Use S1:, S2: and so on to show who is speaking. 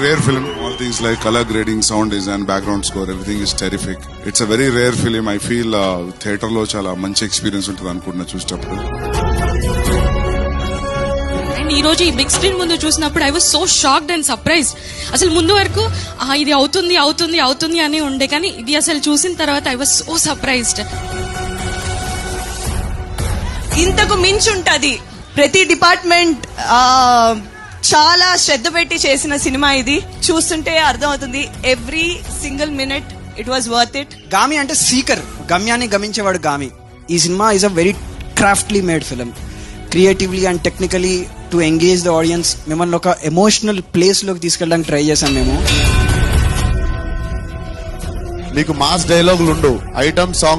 S1: rare film. All things like color grading, sound design, background score, everything is terrific. It's a very rare film. I feel theater lo chala manchi experience untundi anukuntunna చూసేటప్పుడు.
S2: And ఈ రోజు ఈ big screen ముందు చూసినప్పుడు I was so shocked and surprised. అసలు ముందు వరకు ఇది అవుతుంది అవుతుంది అవుతుంది అని ఉండే, కానీ ఇది అసలు చూసిన తర్వాత ఐ వాజ్ సో సర్ప్రైజ్డ్.
S3: ఇంతకు మించి ఉంటది. ప్రతి డిపార్ట్మెంట్ చాలా శ్రద్ధ పెట్టి చేసిన సినిమా ఇది. చూస్తుంటే అర్థం అవుతుంది, every single minute it was worth it.
S4: Gaami అంటే సీకర్, గమ్యాన్ని గమించేవాడు గామి. ఈ cinema is a very craftily made film. Creatively and technically to engage the audience. మిమ్మల్ని ఒక ఎమోషనల్ ప్లేస్ లోకి తీసుకెళ్ళడానికి ట్రై చేశాం మేము.
S5: మీకు మాస్ డైలాగులు ఉండవు, ఐటమ్ సాంగ్